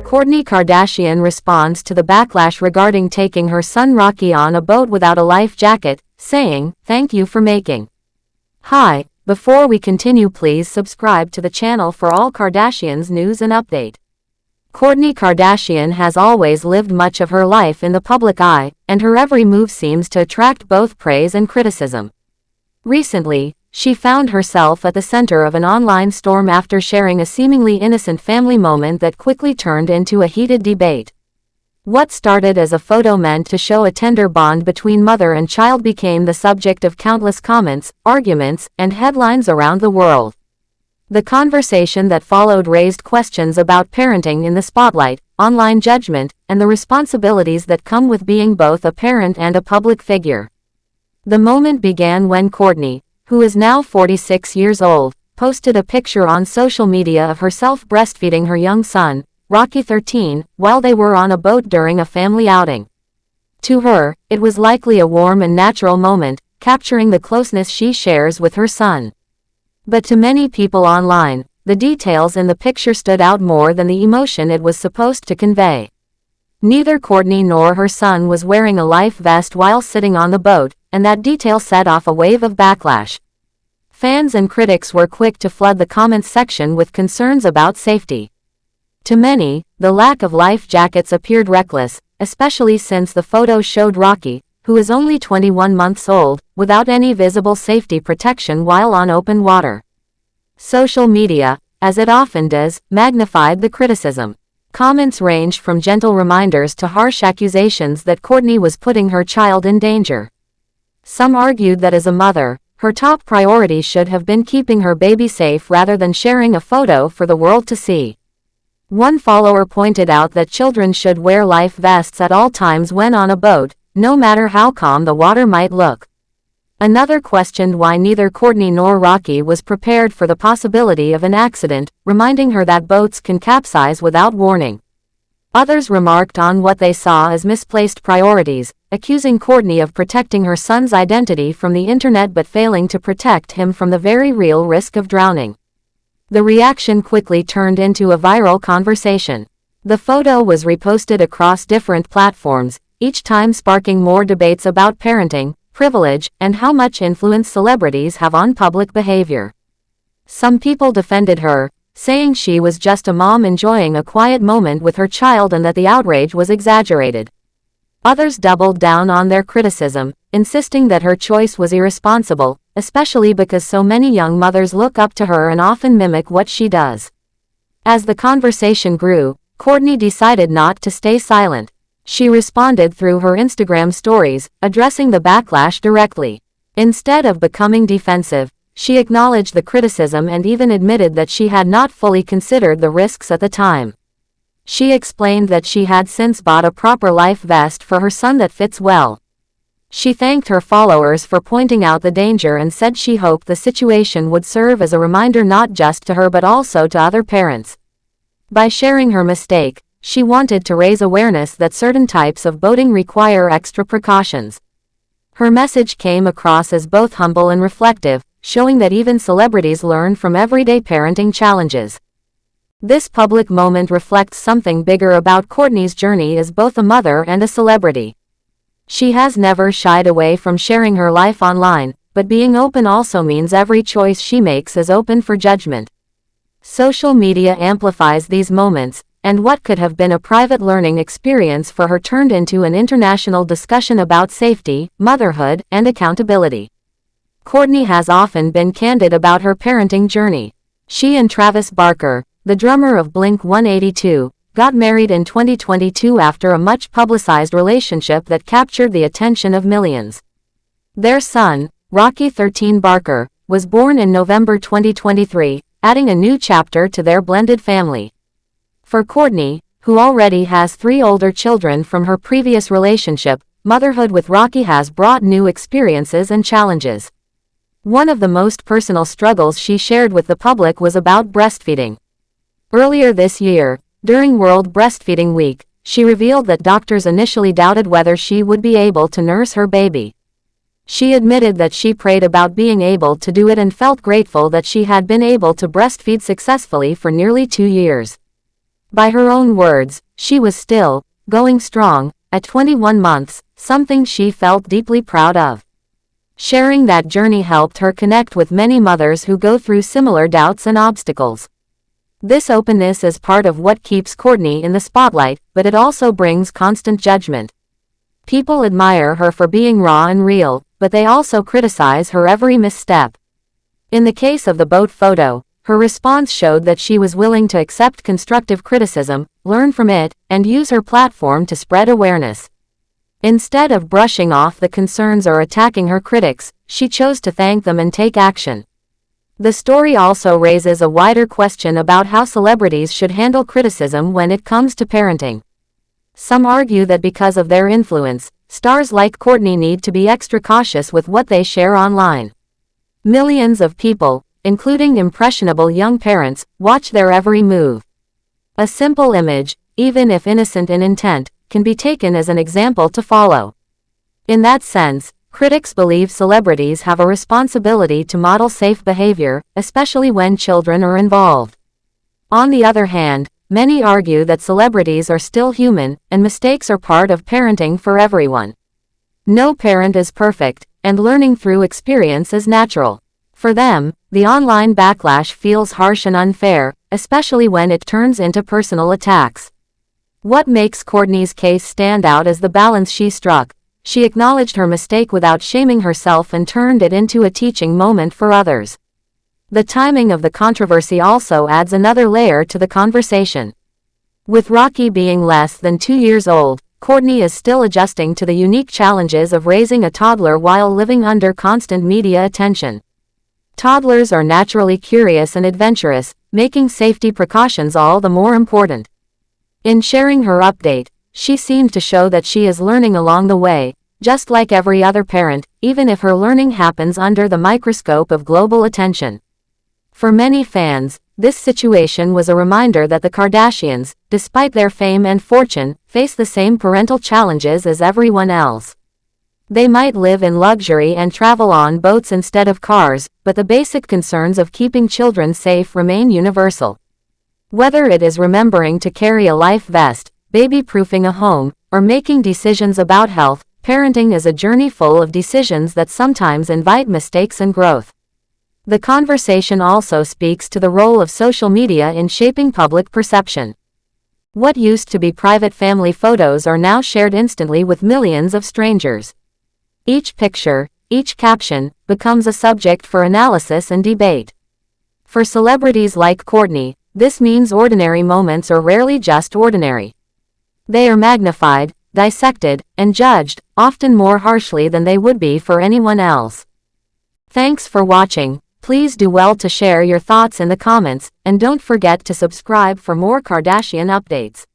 Kourtney Kardashian responds to the backlash regarding taking her son Rocky on a boat without a life jacket, saying, "Thank you for making." Hi, before we continue, please subscribe to the channel for all Kardashians news and update. Kourtney Kardashian has always lived much of her life in the public eye, and her every move seems to attract both praise and criticism. Recently, she found herself at the center of an online storm after sharing a seemingly innocent family moment that quickly turned into a heated debate. What started as a photo meant to show a tender bond between mother and child became the subject of countless comments, arguments, and headlines around the world. The conversation that followed raised questions about parenting in the spotlight, online judgment, and the responsibilities that come with being both a parent and a public figure. The moment began when Kourtney, who is now 46 years old, posted a picture on social media of herself breastfeeding her young son, Rocky 13, while they were on a boat during a family outing. To her, it was likely a warm and natural moment, capturing the closeness she shares with her son. But to many people online, the details in the picture stood out more than the emotion it was supposed to convey. Neither Kourtney nor her son was wearing a life vest while sitting on the boat, and that detail set off a wave of backlash. Fans and critics were quick to flood the comments section with concerns about safety. To many, the lack of life jackets appeared reckless, especially since the photo showed Rocky, who is only 21 months old, without any visible safety protection while on open water. Social media, as it often does, magnified the criticism. Comments ranged from gentle reminders to harsh accusations that Kourtney was putting her child in danger. Some argued that as a mother, her top priority should have been keeping her baby safe rather than sharing a photo for the world to see. One follower pointed out that children should wear life vests at all times when on a boat, no matter how calm the water might look. Another questioned why neither Kourtney nor Rocky was prepared for the possibility of an accident, reminding her that boats can capsize without warning. Others remarked on what they saw as misplaced priorities, accusing Kourtney of protecting her son's identity from the internet but failing to protect him from the very real risk of drowning. The reaction quickly turned into a viral conversation. The photo was reposted across different platforms, each time sparking more debates about parenting, privilege, and how much influence celebrities have on public behavior. Some people defended her, saying she was just a mom enjoying a quiet moment with her child and that the outrage was exaggerated. Others doubled down on their criticism, insisting that her choice was irresponsible, especially because so many young mothers look up to her and often mimic what she does. As the conversation grew, Kourtney decided not to stay silent. She responded through her Instagram stories, addressing the backlash directly. Instead of becoming defensive, she acknowledged the criticism and even admitted that she had not fully considered the risks at the time. She explained that she had since bought a proper life vest for her son that fits well. She thanked her followers for pointing out the danger and said she hoped the situation would serve as a reminder not just to her but also to other parents. By sharing her mistake, she wanted to raise awareness that certain types of boating require extra precautions. Her message came across as both humble and reflective, showing that even celebrities learn from everyday parenting challenges. This public moment reflects something bigger about Kourtney's journey as both a mother and a celebrity. She has never shied away from sharing her life online, but being open also means every choice she makes is open for judgment. Social media amplifies these moments, and what could have been a private learning experience for her turned into an international discussion about safety, motherhood, and accountability. Kourtney has often been candid about her parenting journey. She and Travis Barker, the drummer of Blink-182, got married in 2022 after a much-publicized relationship that captured the attention of millions. Their son, Rocky 13 Barker, was born in November 2023, adding a new chapter to their blended family. For Kourtney, who already has 3 older children from her previous relationship, motherhood with Rocky has brought new experiences and challenges. One of the most personal struggles she shared with the public was about breastfeeding. Earlier this year, during World Breastfeeding Week, she revealed that doctors initially doubted whether she would be able to nurse her baby. She admitted that she prayed about being able to do it and felt grateful that she had been able to breastfeed successfully for nearly 2 years. By her own words, she was still going strong at 21 months, something she felt deeply proud of. Sharing that journey helped her connect with many mothers who go through similar doubts and obstacles. This openness is part of what keeps Kourtney in the spotlight, but it also brings constant judgment. People admire her for being raw and real, but they also criticize her every misstep. In the case of the boat photo, her response showed that she was willing to accept constructive criticism, learn from it, and use her platform to spread awareness. Instead of brushing off the concerns or attacking her critics, she chose to thank them and take action. The story also raises a wider question about how celebrities should handle criticism when it comes to parenting. Some argue that because of their influence, stars like Kourtney need to be extra cautious with what they share online. Millions of people, including impressionable young parents, watch their every move. A simple image, even if innocent in intent, can be taken as an example to follow. In that sense, critics believe celebrities have a responsibility to model safe behavior, especially when children are involved. On the other hand, many argue that celebrities are still human, and mistakes are part of parenting for everyone. No parent is perfect, and learning through experience is natural. For them, the online backlash feels harsh and unfair, especially when it turns into personal attacks. What makes Kourtney's case stand out is the balance she struck. She acknowledged her mistake without shaming herself and turned it into a teaching moment for others. The timing of the controversy also adds another layer to the conversation. With Rocky being less than 2 years old, Kourtney is still adjusting to the unique challenges of raising a toddler while living under constant media attention. Toddlers are naturally curious and adventurous, making safety precautions all the more important. In sharing her update, she seemed to show that she is learning along the way, just like every other parent, even if her learning happens under the microscope of global attention. For many fans, this situation was a reminder that the Kardashians, despite their fame and fortune, face the same parental challenges as everyone else. They might live in luxury and travel on boats instead of cars, but the basic concerns of keeping children safe remain universal. Whether it is remembering to carry a life vest, baby-proofing a home, or making decisions about health, parenting is a journey full of decisions that sometimes invite mistakes and growth. The conversation also speaks to the role of social media in shaping public perception. What used to be private family photos are now shared instantly with millions of strangers. Each picture, each caption, becomes a subject for analysis and debate. For celebrities like Kourtney, this means ordinary moments are rarely just ordinary. They are magnified, dissected, and judged, often more harshly than they would be for anyone else. Thanks for watching. Please do well to share your thoughts in the comments, and don't forget to subscribe for more Kardashian updates.